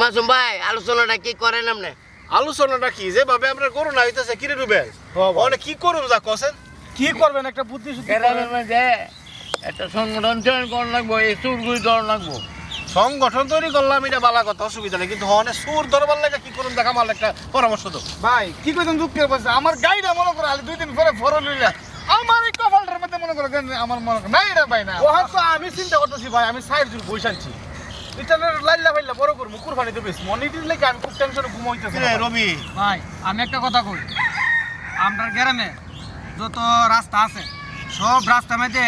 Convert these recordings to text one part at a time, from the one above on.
মাসুম ভাই আলোচনাটা কি করেন আপনি? আলোচনাটা কি যেভাবে আমরা গরু না হইতেছে কিরে রুবেল অনেক কি করুন যা কছেন কি করবেন একটা বুদ্ধি শুদ্ধি গ্রামের মধ্যে একটা সংগঠন তৈরি করা লাগবো, এই চুরগুলি ধরা লাগবো। সংগঠন তৈরি করলাম এটা বালা কথা, অসুবিধা নেই, কিন্তু অনেক সুর দরবার লাগে কি করুন দেখা আমার একটা পরামর্শ তো। ভাই কি কইতেন দুঃখের পাশে আমার গাড়িটা মনে করে আলি 2 দিন পরে ফরন লইলা আমার এই কপালটার মধ্যে মনে করে আমার মনে করে নাই রে ভাই না ওহা তো আমি চিন্তা করতেছি ভাই আমি সাইড জুল বইসানছি এটা লাইলা ফাইলা বড় করব কুরবানি দেব মনি দিলে কি আমি খুব টেনশনে ঘুমাইতেছি রে রবি ভাই আমি একটা কথা কই, আমরা গ্রামে যত রাস্তা আছে সব রাস্তা মধ্যে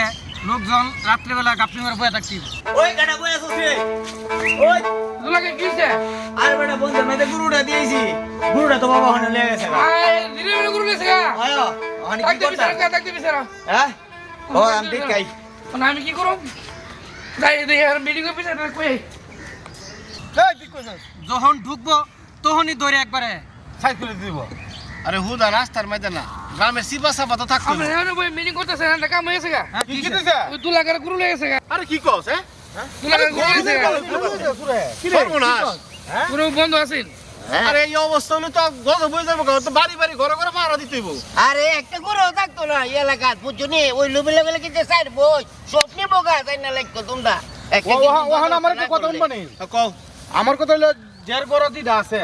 লোকজন রাত্রিবেলা গাপনি করে বয়ে থাকতি। ওই কাটা বই আসছিস রে? ওই তোমাকে কিছে আর বেটা বন্ধু মেতে গুরুটা দিয়েছি, গুরুটা তো বাবা হনে লেগে গেছে। আই দিনে দিনে গুরু লেছে গা আয়ো অনেক কি করতা? ডাকতে বিছারা হ্যাঁ ও আমি দেখাই। না আমি কি করব যাই দে আর মিটিং এর পিছনে কই এই ঠিক কইছস যখন ঢুকবো তখনই ধরে একবারে সাইড করে দিব আরে হুদা রাস্তার মধ্যে না গ্রামে সিবা সাবা তো থাকতো আমরা এখানে বই মিটিং করতেছে না কাম হয়েছে গা কি দিছে ওই দুলাগার গুরু লেগেছে গা আরে কি কস হ্যাঁ দুলাগার গুরু লেগেছে গা সর্বনাশ পুরো বন্ধ আছেন। আরে এই অবস্থা হলে তো গজ বই যাবো তো বাড়ি বাড়ি ঘরে ঘরে পাহারা দিতে হইব। আরে একটা গরু থাকতো না এই এলাকাত বুঝছনি ওই লুবি লেভেলে কিন্তু সাইড বই স্বপ্নে বোকা তাই না লাগতো তোমরা ওহান আমার একটা কথা শুনবা নেই কও আমার কথা হলো যার গরো দিদা আছে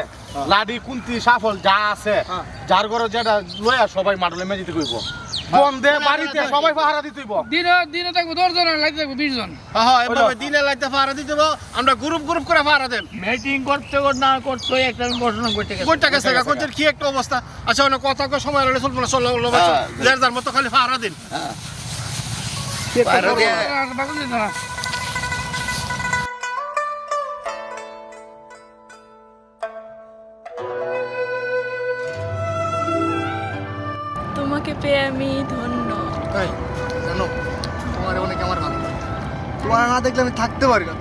লাডি কুন্তি সাফল যা আছে যার গরো যেটা লয়া সবাই মাডলে মেজিতে কইব বন্ধে বাড়িতে সবাই পাহারা দিতে হইব দিনে থাকবো 10 জন আর লাগতে থাকবো 20 জন। হ্যাঁ এভাবে দিনে লাইতে পাহারা দিতে হইব, আমরা গ্রুপ গ্রুপ করে পাহারা দেব। মিটিং করতে না করতে একটা ঘটনা ঘটে গেছে। কোনটা গেছে কোনটার কি একটা অবস্থা। আচ্ছা অনেক কথা কো সময় হলে চলবো না, চলো যার যার মতো খালি পাহারা দিন। আর বাগুন দিন না তোমাকে পেয়ে আমি ধন্য। তাই জানো তোমার অনেক আমার ভালো লাগে। তোমার না দেখলে আমি থাকতে পারি না,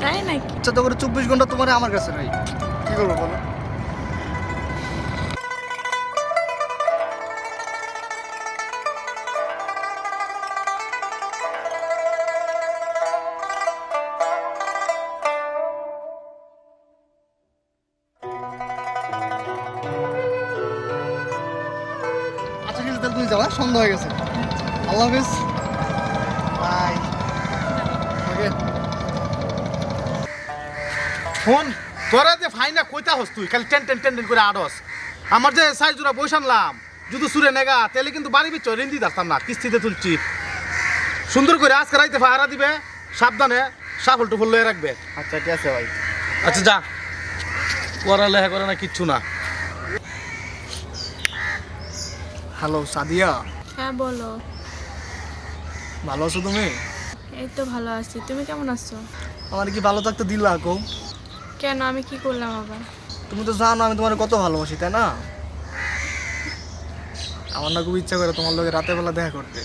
তাই নাকি? ইচ্ছা তো করে 24 ঘন্টা তোমার আমার কাছে নাই, কি করবো বলো? আচ্ছা ঠিক আছে তাহলে তুমি যাবা, সন্ধ্যা হয়ে গেছে। আল্লাহ হাফেজ, বাই। ওকে ফোন তোরা যে ফাইনা কইতা হস তুই খালি টেন টেন টেন টেন করে আড়স আমার যে সাইজ জোড়া বইসানলাম যদি সুরে নেগা তাহলে কিন্তু বাড়ি বিচ রেন্দি দাস্তাম না, কিস্তিতে তুলছি সুন্দর করে আজকে রাইতে ফাহারা দিবে, সাবধানে সাফল টুফল লয়ে রাখবে। আচ্ছা ঠিক আছে ভাই। আচ্ছা যা, পড়ালেখা করে না কিচ্ছু না। হ্যালো সাদিয়া, হ্যাঁ বলো। ভালো আছো তুমি? এই তো ভালো আছি, তুমি কেমন আছো? আমার কি ভালো থাকতে দিলা কও? কেন, আমি কি করলাম আবার? তুমি তো জানো আমি তোমার কত ভালোবাসি তাই না? আমার না খুব ইচ্ছা করে তোমার লগে রাতের বেলা দেখা করতে।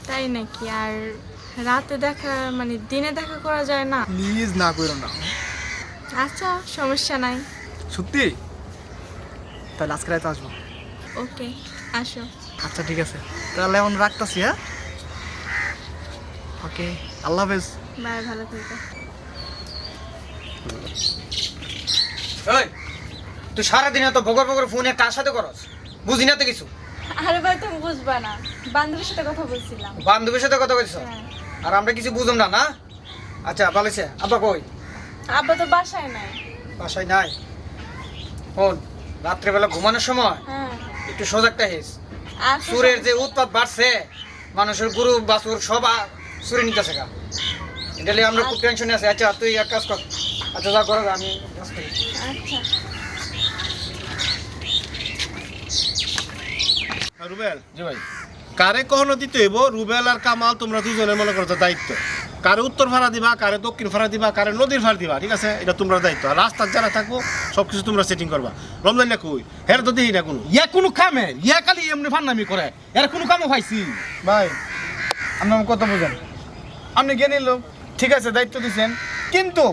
তাই নাকি? আর রাতে দেখা মানে দিনে দেখা করা যায় না? প্লিজ না করো না। আচ্ছা সমস্যা নাই। সত্যি? তাহলে আজকে রাতে আসবো। ওকে আসো। আচ্ছা ঠিক আছে তাহলে এখন রাখতাছি। হ্যাঁ ওকে, আল্লাহ হাফেজ। বাই, ভালো থেকো। ওই তুই সারাদিন এত বগর বগর ফোনে কার সাথে করস, বুঝি না তো কিছু। আরে ভাই তুমি বুঝবা না, বান্ধবীর সাথে কথা বলছিলাম। বান্ধবীর সাথে কথা বলছিস হ্যাঁ। আর আমরা কিছু বুঝলাম না না। আচ্ছা বলেছে আব্বা কই? আব্বা তো বাসায় নাই। বাসায় নাই? ফোন রাত্রেবেলা ঘুমানোর সময় হ্যাঁ একটু সজাগটা হেস। আর সুরের যে উৎপাত বাড়ছে, মানুষের গরু বাছুর সব সুরে নিতেছে গা, এটা নিয়ে আমরা খুব টেনশনে আছি। আচ্ছা তুই এক কাজ কর, আচ্ছা যা করো আমি কাজ করি। আচ্ছা রুবেল জি ভাই। কারে কখনো দিতে হইব, রুবেল আর কামাল তোমরা দুজনে মনে করো দায়িত্ব। কারে উত্তর ভাড়া দিবা, কারে দক্ষিণ ভাড়া দিবা, কারে নদীর ভাড়া দিবা, ঠিক আছে? এটা তোমরা দায়িত্ব। আর রাস্তার যারা থাকবো সবকিছু তোমরা সেটিং করবা। রমজান না কই হের তো দেখি না কোনো ইয়া কোনো কামে ইয়া খালি এমনি ফান্নামি করে, এর কোনো কামও পাইছি ভাই। আপনি আমার কথা বুঝেন, আপনি জ্ঞানী লোক, ঠিক আছে দায়িত্ব দিচ্ছেন, কিন্তু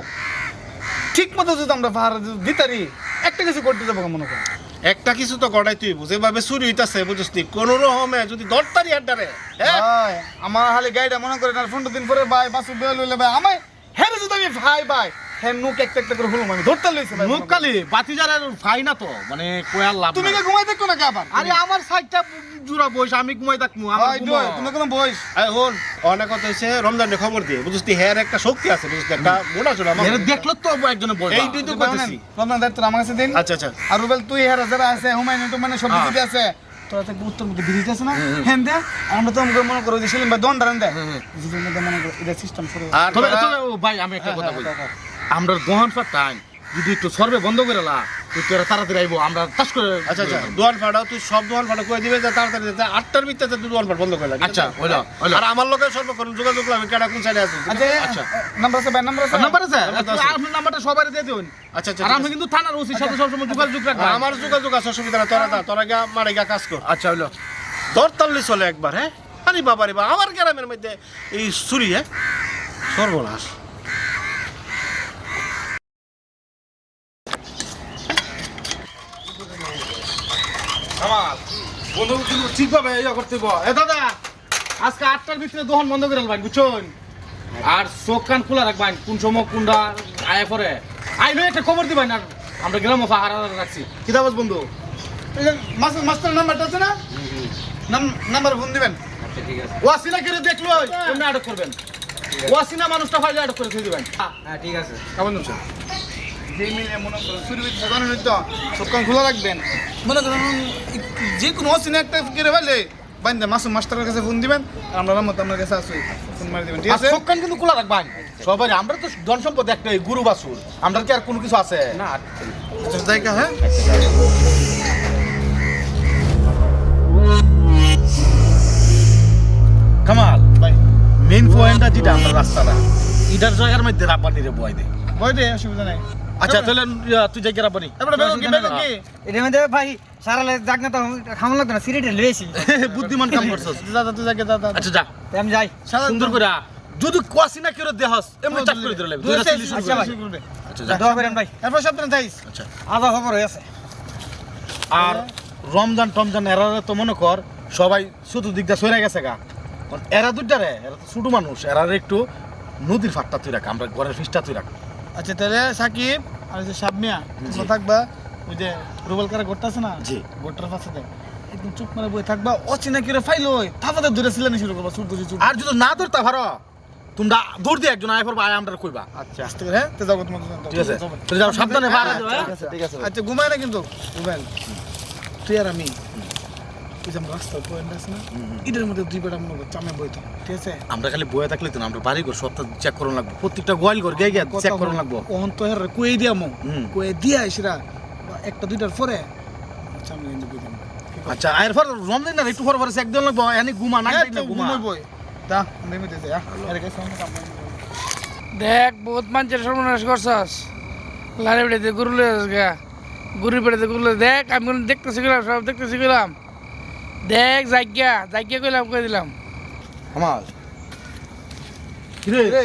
ঠিক মতো যদি আমরা পাহাড় দিতারি একটা কিছু করতে যাবো মনে করেন। একটা কিছু তো গড়াই তুই যেভাবে চুরি হইতাছে বুঝছিস নি, কোন রকমে যদি দরতারি আড্ডারে হ্যাঁ ভাই আমার খালি গাড়িটা মনে করেন আর 15 দিন পরে ভাই বাসু বেল হইলে ভাই আমায় হ্যাঁ যদি আমি ভাই ভাই হ্যাঁ নুক একটা একটা করে হলুম আমি ধরতে লইছে ভাই মুখালি বাতিজারের ফাই না তো মানে কোয়ার লাভ তুমি কি ঘুমাই দেখো নাকি আবার আরে আমার সাইডটা জুরা বইস আমি ঘুমাই থাকমু আমার ভাই দই তুমি কোন বয়স এই হন অনেক কথা হইছে রমজানের খবর দিয়ে বুঝছিস হের একটা শক্তি আছে বুঝছিস একটা মোটা ছোট আমার এর দেখলো তো একজনে বলবা এইটাই তো বলতেছি রমজান দায়িত্ব আমার কাছে দিন আচ্ছা আচ্ছা আর রুবেল তুই হেরা যারা আছে হুমায়ুন তো মানে সব কিছু আছে তোরা তো উত্তর মধ্যে ব্রিজ আছে না হ্যাঁ দে আমরা তো আমাকে মনে করো যে সেলিম ভাই দন দাঁড়ান দে জীবনের মধ্যে মনে করো এটা সিস্টেম শুরু আর তবে তোরা- তবে ও ভাই আমি একটা কথা বলি আমরা দোহান ফার টাইম যদি একটু সর্বে বন্ধ করে লা তুই তোরা তাড়াতাড়ি আইবো আমরা তাস করে আচ্ছা আচ্ছা দোয়ান ফাটাও তুই সব দোয়ান ফাটা করে দিবে যে তাড়াতাড়ি যাতে 8টার ভিতরে তুই দোয়ান ফাট বন্ধ করে লাগবে আচ্ছা হইলো হইলো আর আমার লোকের সর্বক্ষণ যোগাযোগ করলাম কেডা কোন সাইডে আছে আচ্ছা আচ্ছা। নাম্বার আছে ভাই নাম্বার আছে নাম্বার আছে নাম্বার আছে। আপনার নাম্বারটা সবারই দিয়ে দিন আচ্ছা আচ্ছা আর আমি কিন্তু থানার ওসির সাথে সবসময় যোগাযোগ রাখবো আর আমার যোগাযোগ আছে অসুবিধা না তোরা গিয়া মারে গিয়া কাজ কর আচ্ছা হইলো দরতাল্লি চলে একবার হ্যাঁ আরে বাবা রে বাবা আমার গ্রামের মধ্যে এই চুরি হ্যাঁ সর্বনাশ আমার বন্ধু কিন্তু ঠিকভাবে ইয়ে করতে হইব। এ দাদা আজকে 8টার ভিতরে দোকান বন্ধ করে রাখবেন বুঝছেন আর চোখ কান খোলা রাখবেন কোন সময় কোনটা আয় পরে আইলে একটা খবর দিবেন আর আমরা গ্রামে পাহারা রাখছি কি দাবাস বন্ধু মাস্টার নাম্বারটা আছে না নাম্বার ফোন দিবেন ওয়াসিনা করে দেখলো এমনি আটক করবেন ওয়াসিনা মানুষটা ফাইলে আটক করে দিবেন হ্যাঁ ঠিক আছে কেমন হচ্ছে যে মিলে মনে করো চুরি বিদ্যা জানেন তো সব কান খোলা রাখবেন মনে করেন যে কোনো অচিনে একটা করে ফেলে বাইন্দা মাস্টারের কাছে ফোন দিবেন আর আমরা রামত আপনার কাছে আসি ফোন মারি দিবেন ঠিক আর আছে চোখ কান কিন্তু খোলা রাখবেন সবাই আমরা তো ধন সম্পদ একটা গুরু বাসুর আমরা কি আর কোনো কিছু আছে না আচ্ছা জায়গা হ্যাঁ কামাল ভাই মেইন পয়েন্টটা যেটা আমরা রাস্তাটা ইটার জায়গার মধ্যে রাব্বানি রে বয় দে ভয় দে অসুবিধা নাই আচ্ছা তাহলে তুই যাই রাব্বানি এবারে বেরো কি বেরো কি এটার মধ্যে ভাই সারালে যাক না তো খাওয়ান লাগতো না সিরিটে লইছি বুদ্ধিমান কাম করছস দাদা তুই জায়গা দাদা আচ্ছা যা আমি যাই সুন্দর করে যদি কোয়াসি না করে দেহস এমনি চাপ করে দিলে দুই সাইড আচ্ছা ভাই। করবে আচ্ছা যা দোয়া করেন ভাই এরপর সাবধানে থাইস আচ্ছা আধা খবর হয়ে আছে আর রমজান টমজান এরারে তো মনে কর সবাই শুধু দিকটা সরে গেছে গা কারণ এরা দুইটারে এরা তো ছোট মানুষ এরারে একটু নদীর ফাটটা তুই রাখ আমরা ঘরের ফিসটা তুই রাখ আচ্ছা তাহলে সাকিব আর যে সাবমিয়া তোমরা থাকবা ওই যে রুবেল কারা গোটটা আছে না জি। গোটটার পাশে দেখ একদম চুপ করে বই থাকবা অচিনা করে ফাইল ওই থাপাতে দূরে ছিলেন শুরু করবা চুপ বুঝি চুপ আর যদি না ধরতা ভারো তোমরা দৌড় দিয়ে একজন আয় করবা আয় আমরা কইবা আচ্ছা আস্তে করে হ্যাঁ তো যাবো তোমার ঠিক আছে তুই যাও সাবধানে পার ঠিক আছে আচ্ছা ঘুমায় না কিন্তু রুবেল তুই আর আমি তুই যে রাস্তা পয়েন্ট আছে না এটার মধ্যে দুই বেটা মনে কর চামে বইতো ঠিক আছে আমরা খালি বয়ে থাকলে তো না আমরা বাড়ি ঘর সবটা চেক করুন লাগবো প্রত্যেকটা গোয়াল ঘর গিয়ে চেক করুন লাগবো ওহন তো হের কুয়ে দিয়ামো হুম। কুয়ে দিয়া এসরা একটা দুইটার পরে চামে কিন্তু বুঝাম আচ্ছা আয়ের পর রমজান না একটু পর পর একদম লাগবো এনে ঘুমা না খাইলে ঘুমা ঘুমাই দা নেমে দে যা এর কাছে আমি কাম দেখ বহুত মানুষের সর্বনাশ করছস লারে বেড়াতে গরু লয়ে গা গরুর বেড়াতে গরু লয়ে দেখ আমি কোনো দেখতেছি গেলাম সব দেখতেছি গেলাম দেখ জায়গা কইলাম কই দিলাম আমার কি রে রে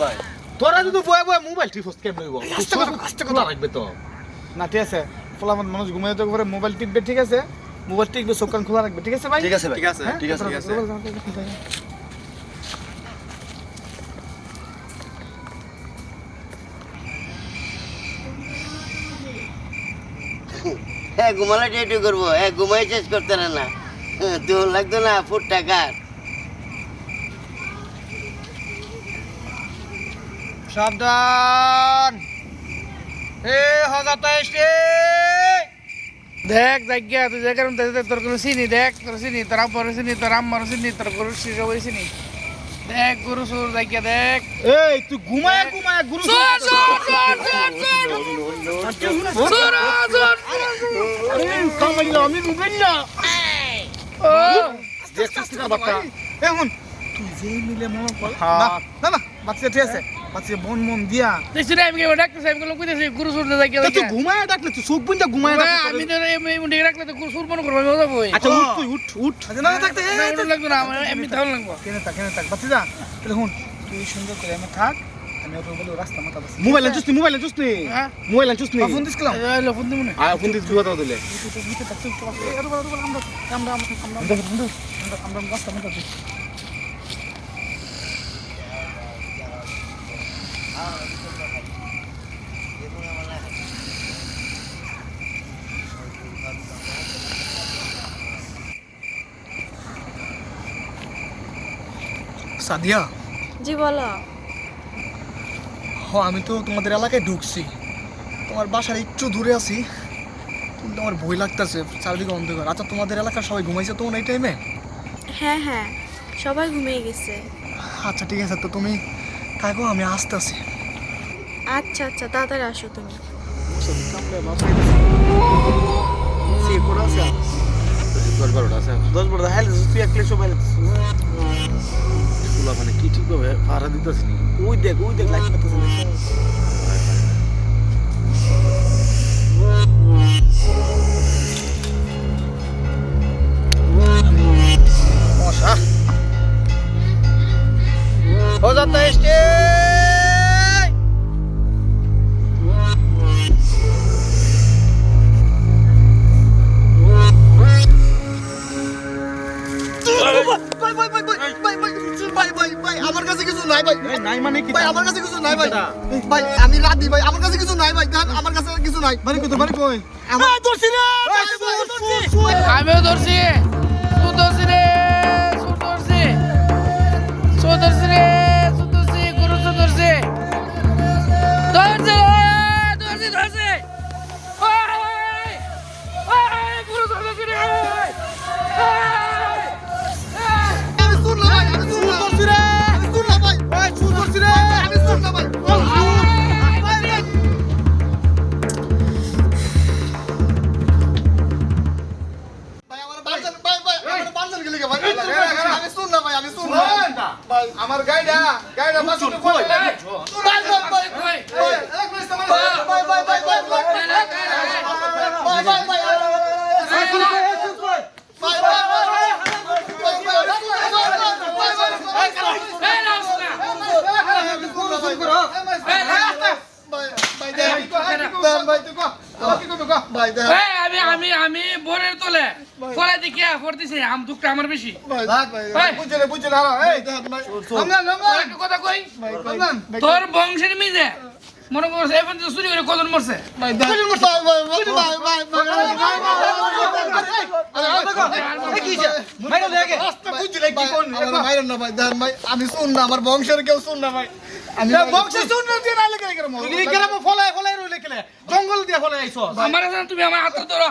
ভাই তোরা যদি বয়ে বয়ে মোবাইল টিপস কেমন হইব আস্তে কথা রাখবে তো না ঠিক আছে ফলাফল মানুষ ঘুমিয়ে তো করে মোবাইল টিপবে ঠিক আছে মোবাইল টিপবে চোখ কান খোলা রাখবে ঠিক আছে ভাই ঠিক আছে ভাই ঠিক আছে হ্যাঁ? ঠিক আছে ঠিক আছে হ্যাঁ ঘুমালে ডেটু করবো হ্যাঁ ঘুমাই শেষ করতে না না তুই লাগতো না ফুট টাকার সাবধান এ হজাতা এসে দেখ জায়গা তুই জায়গার মধ্যে তোর কোনো চিনি দেখ তোর চিনি তোর আব্বার চিনি তোর আম্মার চিনি তোর গরুর সবাই চিনি দেখ গরু সুর জায়গা দেখ এই তুই ঘুমায় গুরু সুর সুর সুর সুর কামাইলা আমি রুবেন না ও দেখছিস না বাবা এখন তুই যেই মিলে মনে কর না না না বাচ্চা ঠিক আছে বাচ্চা মন মন দিয়া দেখছি না আমি কেউ ডাকতেছি আমি কোনো কইতেছি গরু সুর জায়গা তুই জায়গা ঘুমায় ডাকলে তুই চোখ বুনটা ঘুমায় ডাকলে আমি তো এই মুন্ডে রাখলে তো গরু সুর মনে করবো আমি যাবো আচ্ছা উঠ তুই উঠ আচ্ছা না না থাকতে না ওটা লাগবে না আমার এমনি তাহলে লাগবো কেনে থাক বাচ্চা যা তাহলে হুন তুই সুন্দর করে আমি থাক আমি ওর বলে রাস্তা মাথা বসে মোবাইল চুস নি হ্যাঁ মোবাইল চুস নি ফোন দিছিলাম এলো ফোন দিমু না আয় ফোন দিস বিবাদ দিলে আমরা রাস্তা মাথা সাদিয়া জি বলো। আমি তো তোমাদের এলাকায় ঢুকছি, তোমার বাসার একটু দূরে আছি, কিন্তু আমার ভয় লাগতেছে, চারিদিকে অন্ধকার। আচ্ছা, তোমাদের এলাকার সবাই ঘুমাইছে তো এই টাইমে? হ্যাঁ হ্যাঁ, সবাই ঘুমিয়ে গেছে। আচ্ছা ঠিক আছে, তো তুমি থাকো, আমি আসতেছি। আচ্ছা আচ্ছা, তাড়াতাড়ি আসো তুমি। মানে কি ঠিক ভাবে ভাড়া দিতেছি ওই দেখ লাইট পেতেছে মশা हो जाता है स्टे আমার কাছে কিছু নাই ভাই। নাই মানে কি ভাই আমার কাছে কিছু নাই ভাই। ভাই আমি রাধি ভাই, আমার কাছে কিছু নাই ভাই। আমার কাছে কিছু নাই। বাড়ি কই? আমার দর্শি রে, আমিও ধরছি, তুই ধরছি রে, গুরু ধরছি। গুরু ধরছি রে। আমি শুনলাম ভাই, আমি শুনলাম দর্শি রে, আমি শুনলাম ভাই। ভাই শুন দর্শি রে, আমি শুনলাম ভাই। আমার গাইডা মাসুদ কই? আমি বোনের তোলে পরে দেখে পড়তেছি আম দুঃখটা আমার বেশি। একটা কথা কই, তোর বংশের মিজে মনে করছে এখন চুরি করে কজন মরছে। আমি শুন না, আমার বংশের কেউ শুন না ভাই। আমি বংশের শুন না, জঙ্গল দিয়ে ফলে আইছো। আমার এখন তুমি আমার হাত ধরো,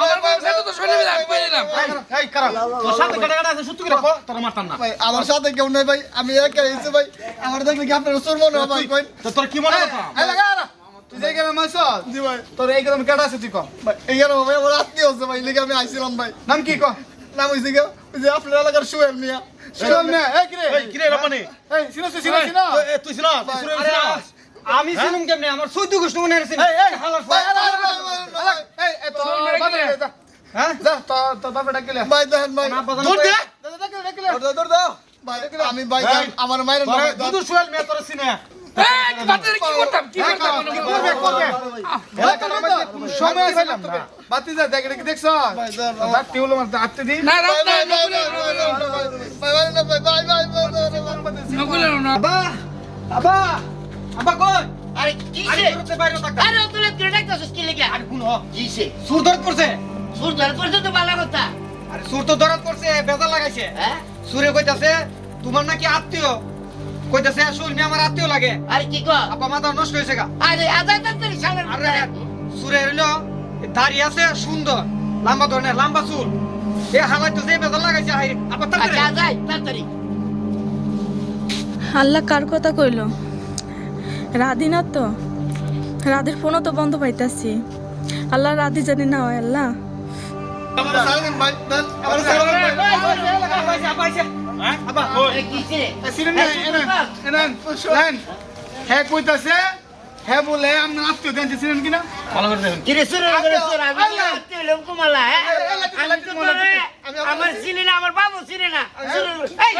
আমার বংশে তো শরীরে আমি কই দিলাম। আমার সাথে কেউ নেই ভাই, আমি একা এসে ভাই। আমার দেখলে কি আপনার সুর মনে হয় ভাই? কই তোর কি মনে কথা তুই যে গ্রামে আইছ? জি ভাই। তোর এই গ্রামে কেডা আছে তুই কম? ভাই এই গ্রামে ভাই আমার আত্মীয় আছে ভাই, লিগে আমি আইছিলাম ভাই। নাম কি কম? নাম হইছে কি? ওই যে আপনার এলাকার সোহেল মিয়া। সোহেল মিয়া, এই কিরে রপানি, এই চিনো তুই চিনো তুই শুনো আমি শুনুম কেমনে আমার 14 গোষ্ঠ মনে আছে হালার এই তোর বাবা হ্যাঁ যা তোর বাবা ডাকলে ভাই দেখেন ভাই দৌড় দে দৌড় দাও ভাই। আমি ভাই আমার মায়ের নাম দুদু সোহেল মেয়ে তোর সিনে এই বাতের কি করতাম সময় ছিলাম না বাতি যা দেখ কি দেখছ ভাই টিউলো মারতে আটতে দি না রাত না নকুলের না আবা কই আরে কিসে? আরে বাইরে থাকতা আরে তোলে তুই ডাকতাছিস কি লাগা? আরে কোন কিসে? সুর ধরত পড়ছে সুর ধর করতে তো ভালো কথা। আরে সুর তো ধরত পড়ছে বেজার লাগাইছে হ্যাঁ? সুরে কইতাছে তোমার নাকি আত্মীয়, কইতাছে সুর নি আমার আত্মীয় লাগে। আরে কি কর? আপা মাথা নষ্ট হইছে গা। আরে আদায় তাড়াতাড়ি সামনে আরে সুরে হইলো দাড়ি আছে সুন্দর, লম্বা ধরনের লম্বা চুল, এ হালাই তো যে বেজার লাগাইছে হাই আপা আচ্ছা তাড়াতাড়ি আদায় তাড়াতাড়ি। আল্লাহ কার কথা কইলো? রাধি না তো, রাধের ফোনও তো বন্ধ পাইতাছি। আল্লাহ রাধি জানি না হয় আল্লাহ। আমার সালমান ভাই আমার সালমান ভাই আপা আইছে আপা এ কিসে? সিনেন এনান লাইন হ্যাঁ কইতাছে হ্যাঁ বলে আমরা আত্মীয় দেন সিনেন কিনা কিরে সুর আমি আত্মীয় লোক কুমালা হ্যাঁ? আমি তো তোরে আমার চিনি না, আমার বাবু চিনি না। এই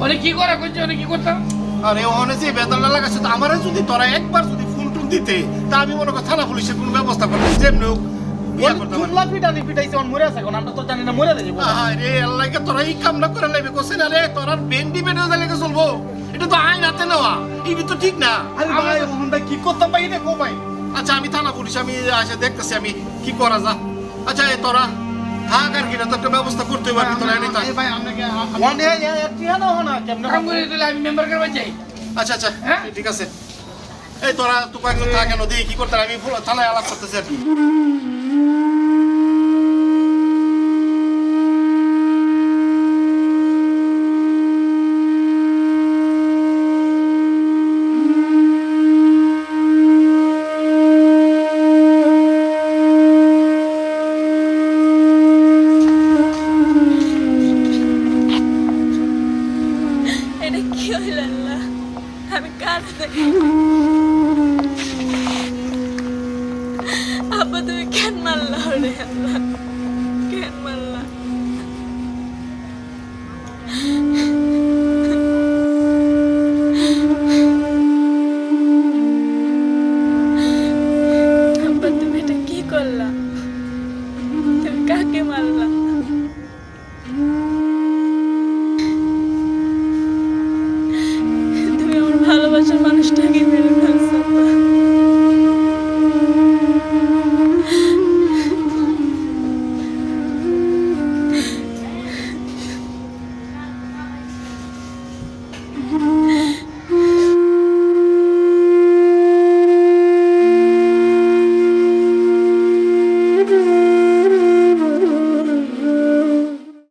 অনেক কি করা করছে, অনেক কি করতাম। আরে ওখানে যে বেতনটা লাগাচ্ছে তো আমারে যদি তোরা একবার যদি ফোন টোন দিতে তা আমি মনে করি থানা পুলিশের কোনো ব্যবস্থা করতাম। যেমনি হোক বিয়া করতে পারবো জুল্লা পিটানি পিটাইছে অন মরে আছে এখন আমরা তো জানি না মরে যাবে আরে আল্লাহকে তোরা এই কামটা করে লাইবে কোসেন আরে তোরা বেন্ডি বেন্ডি জায়গায় চলবো এটা তো আইন হাতে নেওয়া এই তো ঠিক না আরে ভাই এখন ভাই কি করতাম ভাই এটা কো ভাই আচ্ছা আমি থানা পুলিশ আমি আসে দেখতেছি আমি কি করা যা আচ্ছা এই তোরা থাক আর কি না তো একটা ব্যবস্থা করতে পারবি তোরা এনে থাক ভাই আপনাকে ওয়ান ডে টিয়া না হনা কেমনে কাম করে দিলে আমি মেম্বার করবা চাই আচ্ছা আচ্ছা হ্যাঁ? ঠিক আছে এই তোরা তো কয়েকজন থাক কেন দেখি কি করতে হয়, আমি থানায় আলাপ করতেছি আর কি এটা কি হইল আল্লাহ আমি কার আব্বা তুমি কেন মারলা রে আল্লাহ